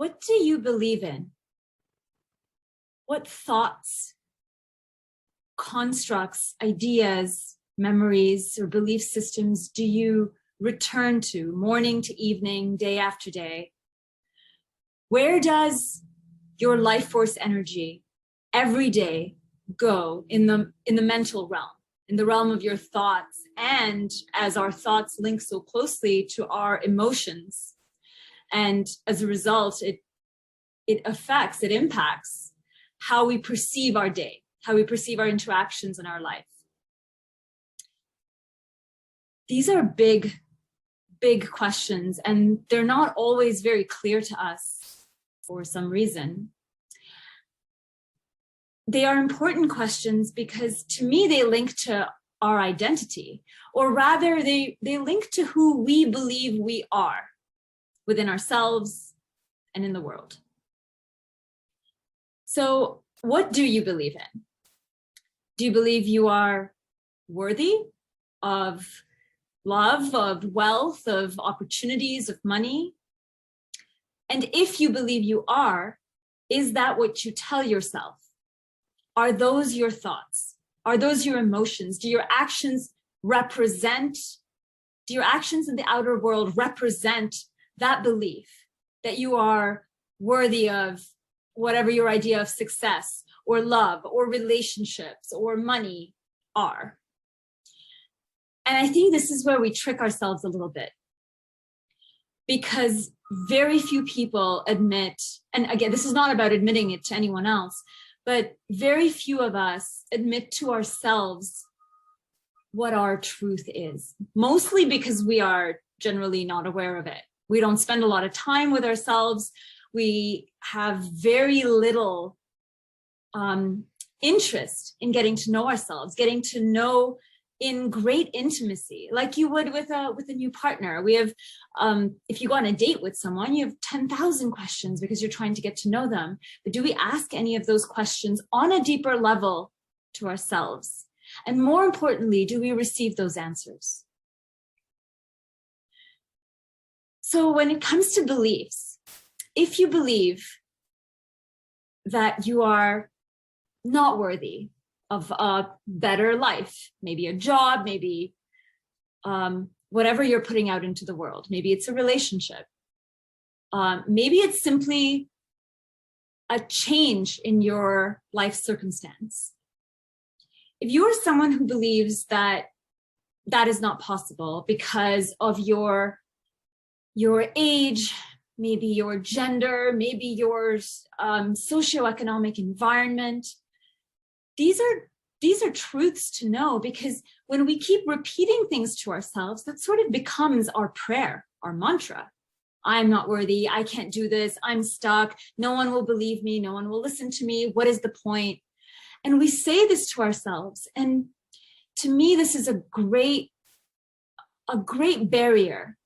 what do you believe in? What thoughts, constructs, ideas, memories, or belief systems do you return to morning to evening, day after day? Where does your life force energy every day go in the mental realm, in the realm of your thoughts? And as our thoughts link so closely to our emotions, and as a result, it impacts how we perceive our day, how we perceive our interactions in our life. These are big, big questions, and they're not always very clear to us for some reason. They are important questions because to me, they link to our identity, or rather they link to who we believe we are within ourselves and in the world. So what do you believe in? Do you believe you are worthy of love, of wealth, of opportunities, of money? And if you believe you are, is that what you tell yourself? Are those your thoughts? Are those your emotions? Do your actions in the outer world represent that belief that you are worthy of whatever your idea of success or love or relationships or money are? And I think this is where we trick ourselves a little bit, because very few people admit, and again, this is not about admitting it to anyone else, but very few of us admit to ourselves what our truth is, mostly because we are generally not aware of it. We don't spend a lot of time with ourselves. We have very little interest in getting to know ourselves, getting to know in great intimacy, like you would with a new partner. We have, if you go on a date with someone, you have 10,000 questions because you're trying to get to know them. But do we ask any of those questions on a deeper level to ourselves? And more importantly, do we receive those answers? So when it comes to beliefs, if you believe that you are not worthy of a better life, maybe a job, maybe whatever you're putting out into the world, maybe it's a relationship, maybe it's simply a change in your life circumstance. If you are someone who believes that that is not possible because of your age, maybe your gender, maybe your socioeconomic environment, these are truths to know, because when we keep repeating things to ourselves, that sort of becomes our prayer, our mantra. I'm not worthy. I can't do this. I'm stuck. No one will believe me. No one will listen to me. What is the point? And we say this to ourselves. And to me, this is a great barrier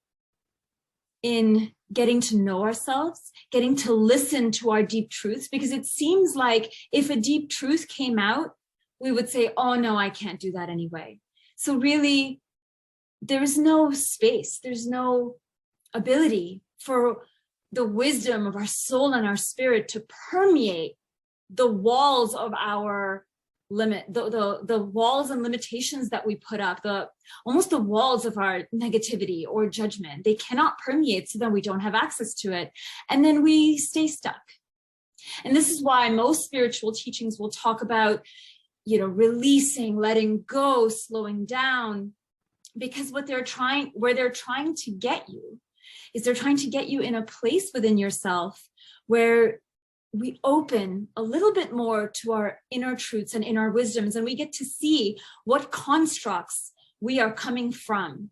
in getting to know ourselves, getting to listen to our deep truths, because it seems like if a deep truth came out, we would say, oh no, I can't do that anyway. So really, there's no space, there's no ability for the wisdom of our soul and our spirit to permeate the walls of our the walls and limitations that we put up, almost the walls of our negativity or judgment. They cannot permeate, so then we don't have access to it. And then we stay stuck. And this is why most spiritual teachings will talk about, releasing, letting go, slowing down, because where they're trying to get you is they're trying to get you in a place within yourself where we open a little bit more to our inner truths and inner wisdoms, and we get to see what constructs we are coming from,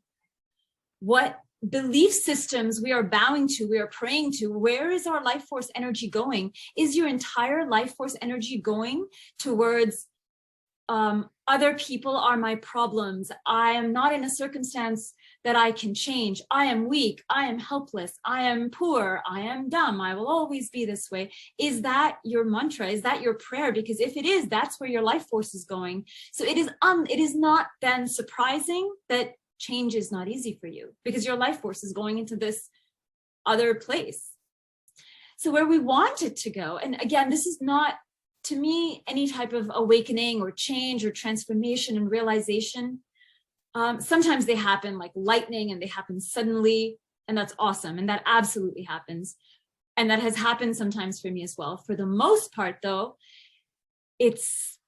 what belief systems we are bowing to, we are praying to. Where is our life force energy going? Is your entire life force energy going towards other people are my problems? I am not in a circumstance that I can change. I am weak. I am helpless. I am poor. I am dumb. I will always be this way. Is that your mantra? Is that your prayer? Because if it is, that's where your life force is going. So it is not then surprising that change is not easy for you, because your life force is going into this other place. So where we want it to go, and again, this is not, to me, any type of awakening or change or transformation and realization. Sometimes they happen like lightning and they happen suddenly, and that's awesome. And that absolutely happens. And that has happened sometimes for me as well. For the most part, though, it's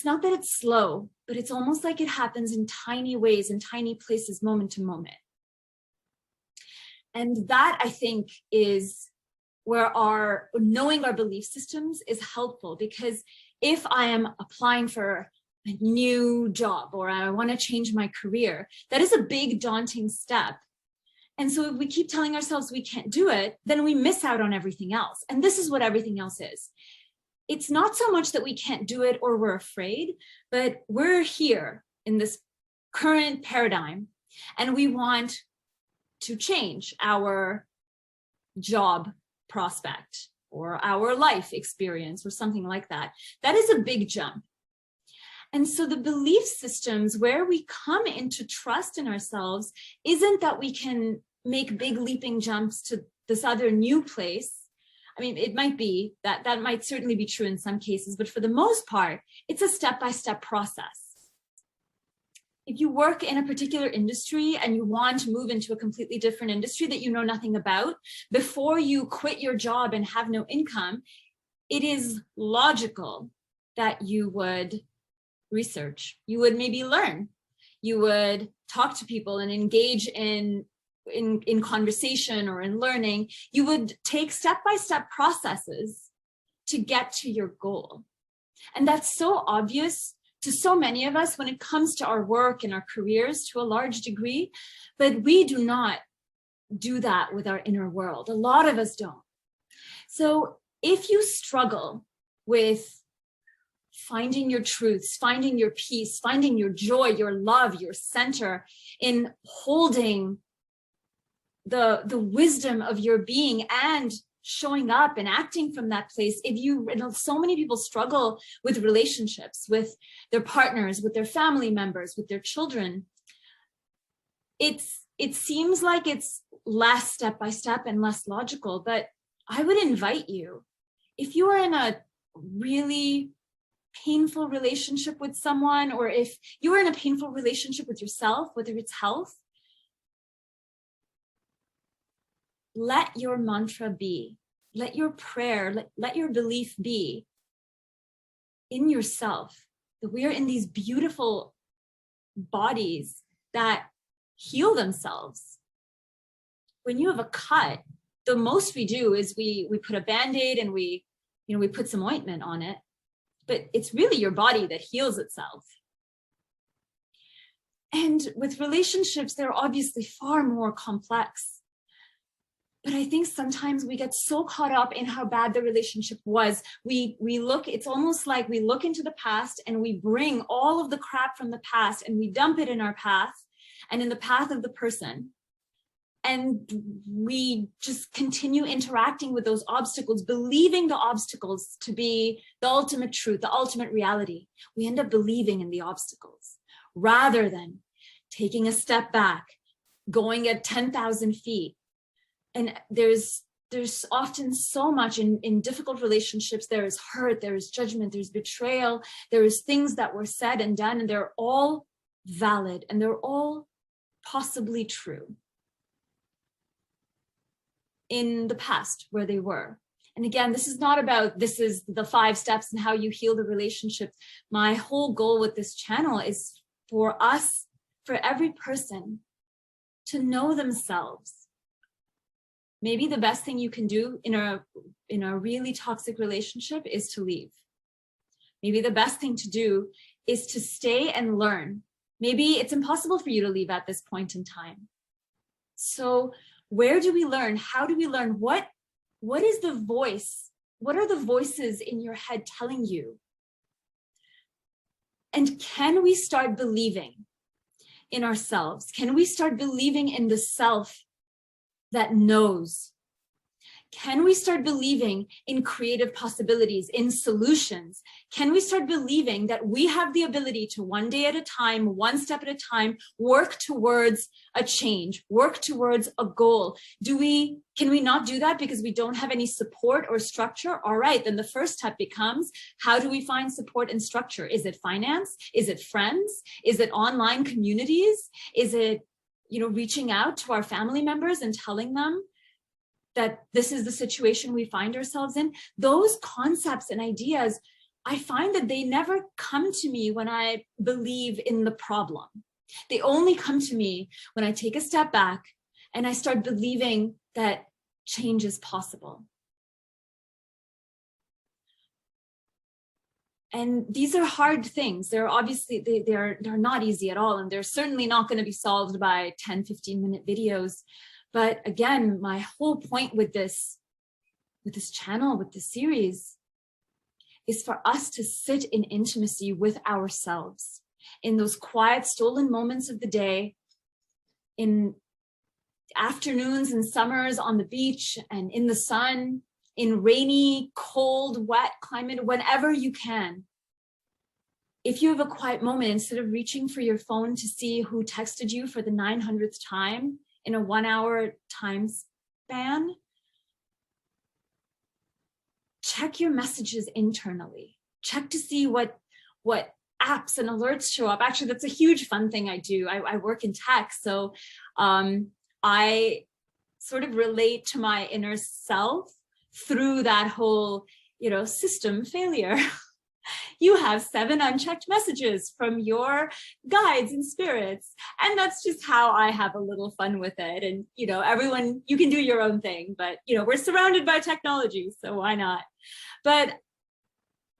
not that it's slow, but it's almost like it happens in tiny ways, in tiny places, moment to moment. And that, I think, is where knowing our belief systems is helpful, because if I am applying for a new job or I want to change my career, that is a big, daunting step. And so if we keep telling ourselves we can't do it, then we miss out on everything else. And this is what everything else is. It's not so much that we can't do it or we're afraid, but we're here in this current paradigm and we want to change our job prospect or our life experience or something like that. That is a big jump. And so the belief systems where we come into trust in ourselves isn't that we can make big leaping jumps to this other new place. I mean, it might be that might certainly be true in some cases, but for the most part, it's a step-by-step process. If you work in a particular industry and you want to move into a completely different industry that you know nothing about, before you quit your job and have no income, it is logical that you would research, you would maybe learn, you would talk to people and engage in conversation or in learning. You would take step-by-step processes to get to your goal. And that's so obvious to so many of us when it comes to our work and our careers to a large degree, but we do not do that with our inner world. A lot of us don't. So if you struggle with finding your truths, finding your peace, finding your joy, your love, your center, in holding the wisdom of your being and showing up and acting from that place, so many people struggle with relationships, with their partners, with their family members, with their children. It seems like it's less step by step and less logical, but I would invite you, if you are in a really painful relationship with someone, or if you are in a painful relationship with yourself, whether it's health, let your mantra be, let your prayer, let your belief be in yourself, that we are in these beautiful bodies that heal themselves. When you have a cut, the most we do is we put a Band-Aid and we put some ointment on it, but it's really your body that heals itself. And with relationships, they're obviously far more complex. But I think sometimes we get so caught up in how bad the relationship was. It's almost like we look into the past and we bring all of the crap from the past and we dump it in our path and in the path of the person. And we just continue interacting with those obstacles, believing the obstacles to be the ultimate truth, the ultimate reality. We end up believing in the obstacles rather than taking a step back, going at 10,000 feet. And there's often so much in difficult relationships. There is hurt, there is judgment, there's betrayal, there is things that were said and done, and they're all valid and they're all possibly true in the past where they were. And again, this is not about, this is the 5 steps and how you heal the relationship. My whole goal with this channel is for us, for every person to know themselves. Maybe the best thing you can do in a really toxic relationship is to leave. Maybe the best thing to do is to stay and learn. Maybe it's impossible for you to leave at this point in time. So where do we learn? How do we learn? What is the voice? What are the voices in your head telling you? And can we start believing in ourselves? Can we start believing in the self that knows? Can we start believing in creative possibilities, in solutions? Can we start believing that we have the ability to, one day at a time, one step at a time, work towards a change, work towards a goal? Can we not do that because we don't have any support or structure? All right, then the first step becomes, how do we find support and structure? Is it finance? Is it friends? Is it online communities? Is it, reaching out to our family members and telling them that this is the situation we find ourselves in? Those concepts and ideas, I find that they never come to me when I believe in the problem. They only come to me when I take a step back and I start believing that change is possible. And these are hard things. They're obviously, they're not easy at all. And they're certainly not going to be solved by 10, 15-minute videos. But again, my whole point with this channel, with this series, is for us to sit in intimacy with ourselves in those quiet, stolen moments of the day, in afternoons and summers on the beach and in the sun, in rainy, cold, wet climate, whenever you can. If you have a quiet moment, instead of reaching for your phone to see who texted you for the 900th time in a 1 hour time span, check your messages internally. Check to see what apps and alerts show up. Actually, that's a huge fun thing I do. I work in tech, so I sort of relate to my inner self through that whole, system failure. You have 7 unchecked messages from your guides and spirits. And that's just how I have a little fun with it. And, everyone, you can do your own thing, but, we're surrounded by technology, so why not? But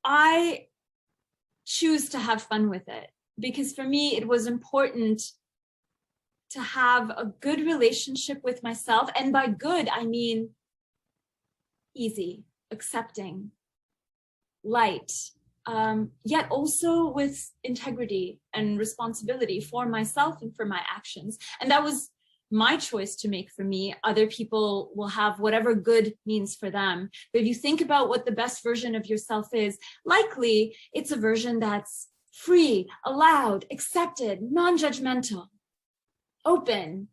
I choose to have fun with it because for me, it was important to have a good relationship with myself. And by good, I mean easy, accepting, light, yet also with integrity and responsibility for myself and for my actions. And that was my choice to make for me. Other people will have whatever good means for them. But if you think about what the best version of yourself is, likely it's a version that's free, allowed, accepted, non-judgmental, open,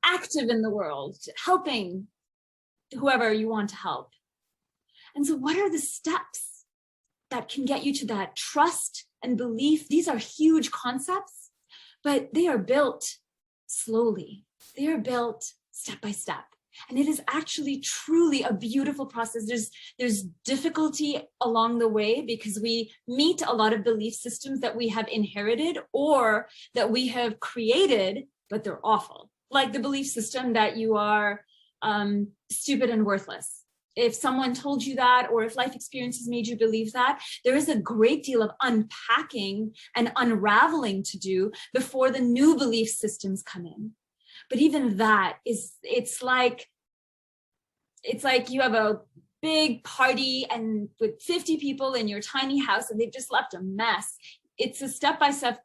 active in the world, helping whoever you want to help. And so what are the steps that can get you to that trust and belief? These are huge concepts, but they are built slowly. They are built step by step. And it is actually truly a beautiful process. There's difficulty along the way because we meet a lot of belief systems that we have inherited or that we have created, but they're awful. Like the belief system that you are stupid and worthless. If someone told you that, or if life experiences made you believe that, there is a great deal of unpacking and unraveling to do before the new belief systems come in. But even that it's like you have a big party and with 50 people in your tiny house and they've just left a mess. It's a step-by-step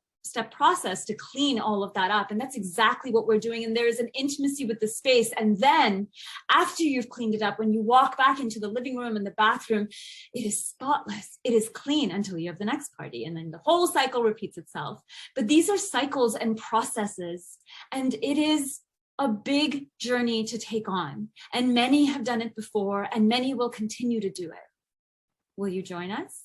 process to clean all of that up. And that's exactly what we're doing. And there is an intimacy with the space. And then after you've cleaned it up, when you walk back into the living room and the bathroom, it is spotless. It is clean until you have the next party. And then the whole cycle repeats itself. But these are cycles and processes. And it is a big journey to take on. And many have done it before, and many will continue to do it. Will you join us?